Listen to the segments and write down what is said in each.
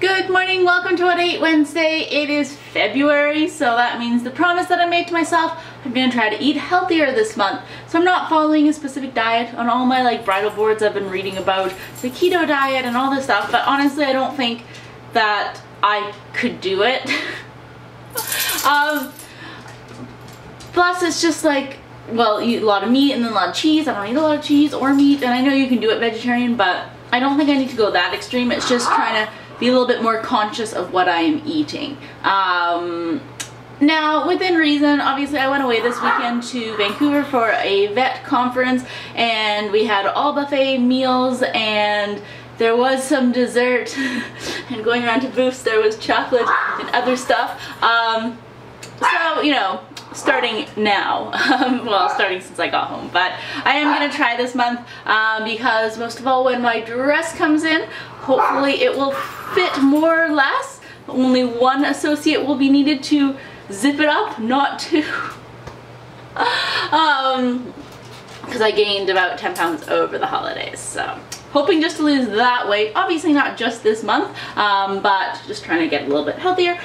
Good morning, welcome to What I Ate Wednesday. It is February, so that means the promise that I made to myself, I'm gonna try to eat healthier this month. So I'm not following a specific diet. On all my bridal boards I've been reading about the keto diet and all this stuff, but honestly I don't think that I could do it. Plus it's just well, eat a lot of meat and then a lot of cheese. I don't eat a lot of cheese or meat, and I know you can do it vegetarian, but I don't think I need to go that extreme. It's just trying to be a little bit more conscious of what I am eating. Now, within reason, obviously I went away this weekend to Vancouver for a vet conference, and we had all buffet meals, and there was some dessert, and going around to booths there was chocolate and other stuff. So, you know, starting now, well, starting since I got home, but I am gonna try this month because most of all, when my dress comes in, hopefully it will fit more or less. Only one associate will be needed to zip it up, not two. Because I gained about 10 pounds over the holidays, so hoping just to lose that weight. Obviously not just this month, but just trying to get a little bit healthier.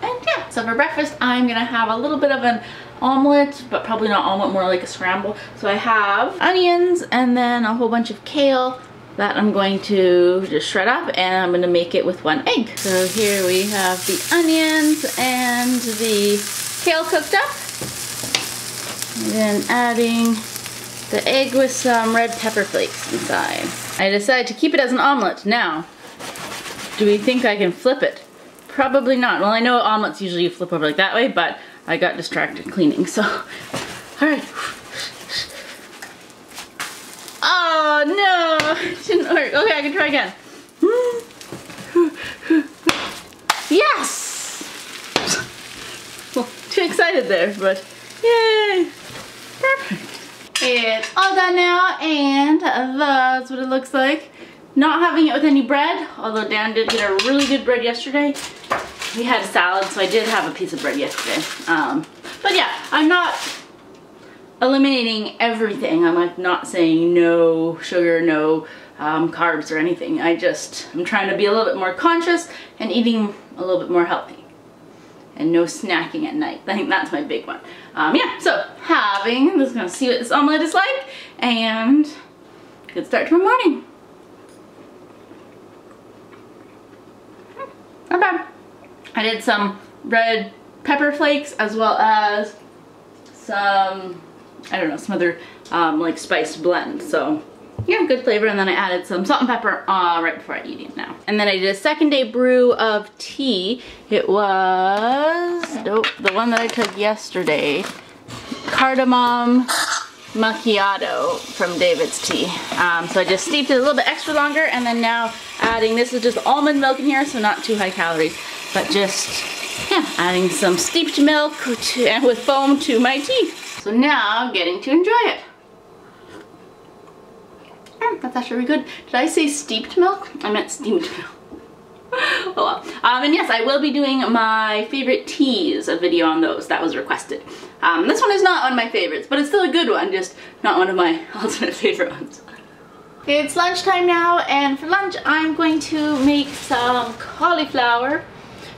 And yeah, so for breakfast I'm gonna have a little bit of an omelet, but probably not omelet, more like a scramble. So I have onions and then a whole bunch of kale that I'm going to just shred up, and I'm gonna make it with one egg. So here we have the onions and the kale cooked up, and then adding the egg with some red pepper flakes inside. I decided to keep it as an omelet. Now, do we think I can flip it? Probably not. Well, I know omelets usually you flip over like that way, but I got distracted cleaning, so. Alright. Oh no! It didn't work. Okay, I can try again. Yes! Well, too excited there, but yay! Perfect. It's all done now, and that's what it looks like. Not having it with any bread, although Dan did get a really good bread yesterday. We had a salad, so I did have a piece of bread yesterday. But yeah, I'm not eliminating everything. I'm not saying no sugar, no carbs or anything. I'm trying to be a little bit more conscious and eating a little bit more healthy. And no snacking at night. I think that's my big one. Yeah, so I'm just gonna see what this omelet is like, and good start to my morning. Not bad. I did some red pepper flakes as well as some, I don't know, some other spiced blend. So yeah, good flavor. And then I added some salt and pepper right before I eat it now. And then I did a second day brew of tea. It was the one that I took yesterday, cardamom macchiato from David's Tea. So I just steeped it a little bit extra longer, and then now adding, this is just almond milk in here, so not too high calories, but just, yeah, adding some steeped milk and with foam to my tea. So now I'm getting to enjoy it. That's actually really good. Did I say steeped milk? I meant steamed milk. Oh well. And yes, I will be doing my favorite teas, a video on those. That was requested. This one is not one of my favorites, but it's still a good one, just not one of my ultimate favorite ones. It's lunchtime now, and for lunch I'm going to make some cauliflower.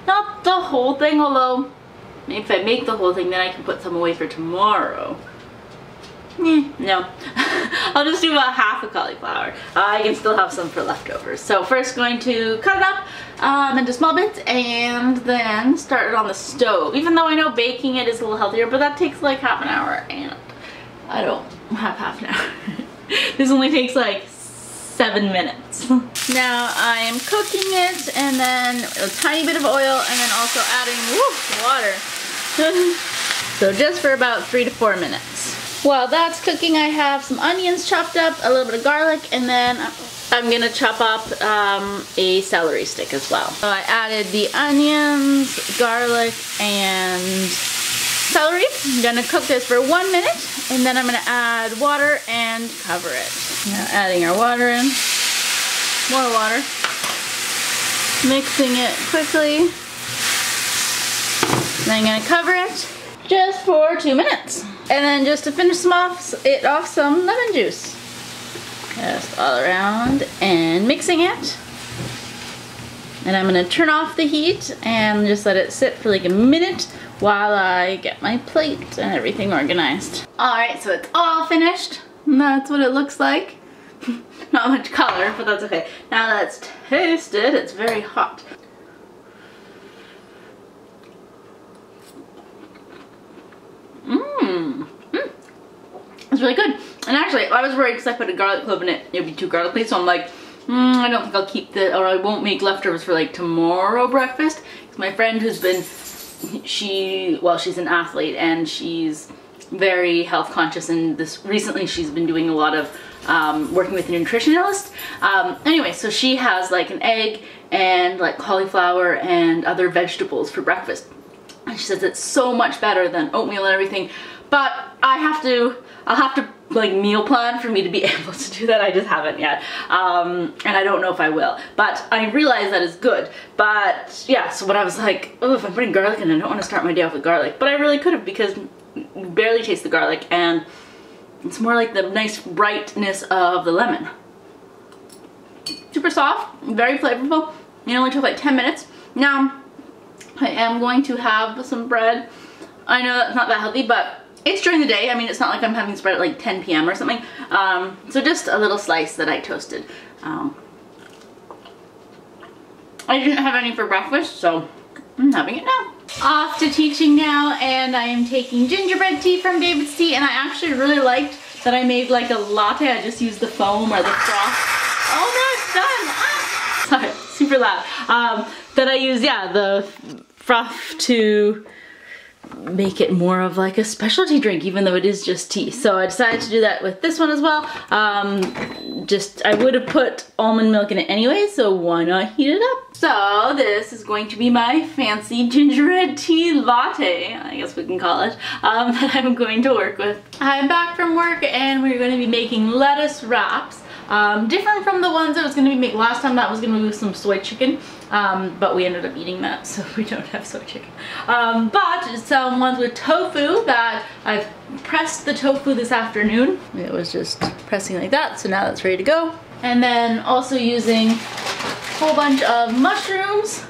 Not the whole thing, although maybe if I make the whole thing then I can put some away for tomorrow. No. I'll just do about half a cauliflower. I can still have some for leftovers. So first going to cut it up into small bits and then start it on the stove. Even though I know baking it is a little healthier, but that takes like half an hour, and I don't have half an hour. This only takes like 7 minutes. Now I am cooking it, and then a tiny bit of oil, and then also adding water. So just for about 3 to 4 minutes. While that's cooking, I have some onions chopped up, a little bit of garlic, and then I'm gonna chop up a celery stick as well. So I added the onions, garlic, and celery. I'm gonna cook this for 1 minute, and then I'm gonna add water and cover it. Now adding our water in, more water, mixing it quickly. Then I'm gonna cover it just for 2 minutes. And then just to finish it off, some lemon juice. Just all around and mixing it. And I'm gonna turn off the heat and just let it sit for like a minute while I get my plate and everything organized. All right, so it's all finished. And that's what it looks like. Not much color, but that's okay. Now let's taste it. It's very hot. It's really good. And actually, I was worried because I put a garlic clove in it. It would be too garlicky, so I'm like, I don't think I'll keep the, or I won't make leftovers for like tomorrow breakfast. Because my friend who's been, she's an athlete and she's very health conscious, and recently she's been doing a lot of working with a nutritionist. Anyway, so she has like an egg and like cauliflower and other vegetables for breakfast. And she says it's so much better than oatmeal and everything. But I'll have to like meal plan for me to be able to do that. I just haven't yet. And I don't know if I will. But I realize that is good. But yeah, so when I was like, oh, if I'm putting garlic in, I don't want to start my day off with garlic. But I really could have, because you barely taste the garlic and it's more like the nice brightness of the lemon. Super soft, very flavorful. It only took like 10 minutes. Now, I am going to have some bread. I know that's not that healthy, but it's during the day. I mean, it's not like I'm having this bread at like 10 p.m. or something. So just a little slice that I toasted. I didn't have any for breakfast, so I'm having it now. Off to teaching now, and I am taking gingerbread tea from David's Tea, and I actually really liked that I made like a latte. I just used the foam or the froth. Oh, that's done! Ah! Sorry, super loud. That I use, yeah, the froth to make it more of like a specialty drink, even though it is just tea. So I decided to do that with this one as well. I would have put almond milk in it anyway, so why not heat it up? So this is going to be my fancy gingerbread tea latte, I guess we can call it, that I'm going to work with. I'm back from work and we're going to be making lettuce wraps. Different from the ones I was going to be making last time. That was going to be some soy chicken, but we ended up eating that, so we don't have soy chicken. But some ones with tofu that I've pressed the tofu this afternoon. It was just pressing like that, so now that's ready to go. And then also using a whole bunch of mushrooms.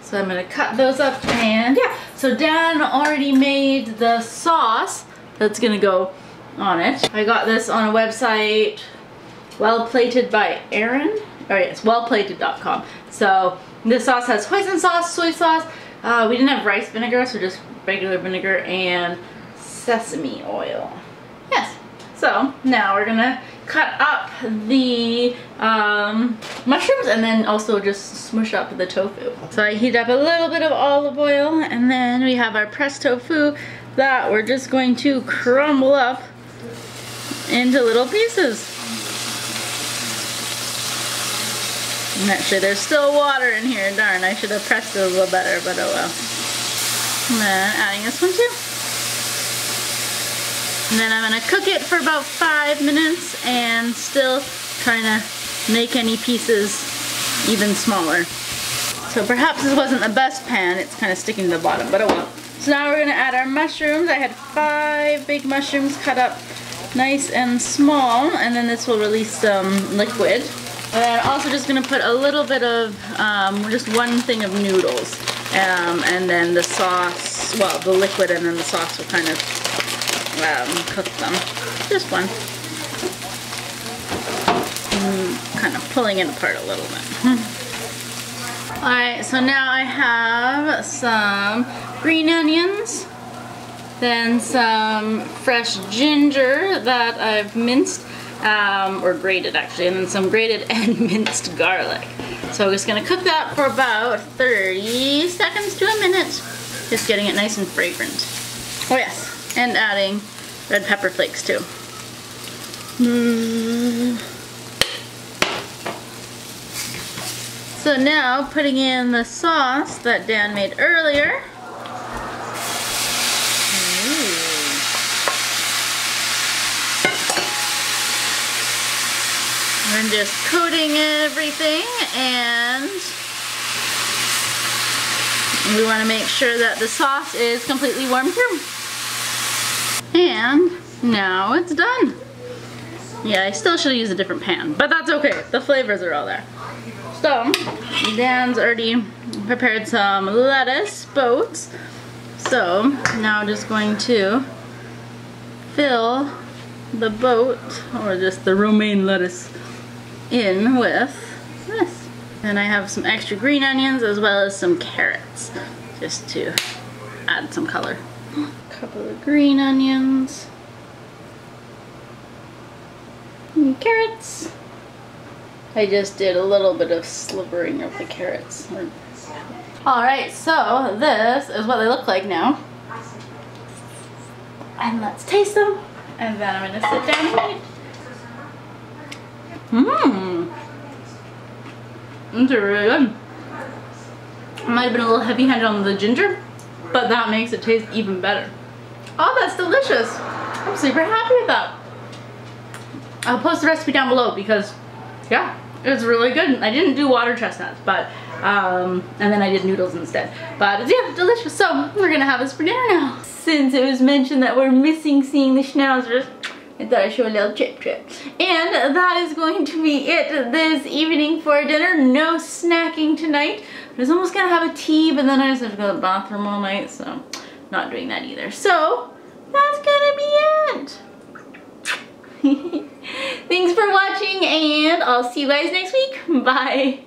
So I'm going to cut those up, and yeah. So Dan already made the sauce that's going to go on it. I got this on a website, Well Plated by Erin. Oh yes, wellplated.com. So this sauce has hoisin sauce, soy sauce. We didn't have rice vinegar, so just regular vinegar and sesame oil. Yes. So now we're gonna cut up the mushrooms and then also just smush up the tofu. So I heat up a little bit of olive oil, and then we have our pressed tofu that we're just going to crumble up into little pieces. And actually, there's still water in here. Darn, I should have pressed it a little better, but oh well. And then adding this one too. And then I'm going to cook it for about 5 minutes and still trying to make any pieces even smaller. So perhaps this wasn't the best pan. It's kind of sticking to the bottom, but oh well. So now we're going to add our mushrooms. I had 5 big mushrooms cut up nice and small, and then this will release some liquid. And I'm also just going to put a little bit of, just one thing of noodles. And then the sauce, well, the liquid and then the sauce will kind of cook them. Just one. Kind of pulling it apart a little bit. Alright, so now I have some green onions, then some fresh ginger that I've minced, or grated actually, and then some grated and minced garlic. So I'm just going to cook that for about 30 seconds to a minute, just getting it nice and fragrant. Oh yes, and adding red pepper flakes too. So now putting in the sauce that Dan made earlier. And just coating everything, and we want to make sure that the sauce is completely warmed through. And now it's done. Yeah, I still should use a different pan, but that's okay. The flavors are all there. So Dan's already prepared some lettuce boats. So now just going to fill the boat, or just the romaine lettuce, in with this. And I have some extra green onions as well as some carrots, just to add some color. A couple of green onions. And carrots. I just did a little bit of slivering of the carrots. Alright, so this is what they look like now. And let's taste them. And then I'm gonna sit down and eat. Mmm. These are really good. I might have been a little heavy-handed on the ginger, but that makes it taste even better. Oh, that's delicious. I'm super happy with that. I'll post the recipe down below because, yeah, it's really good. I didn't do water chestnuts, but, and then I did noodles instead. But yeah, delicious. So we're gonna have this for dinner now. Since it was mentioned that we're missing seeing the schnauzers, I thought I'd show a little trip. And that is going to be it this evening for dinner. No snacking tonight. I was almost gonna have a tea, but then I just have to go to the bathroom all night, so not doing that either. So that's gonna be it. Thanks for watching, and I'll see you guys next week. Bye.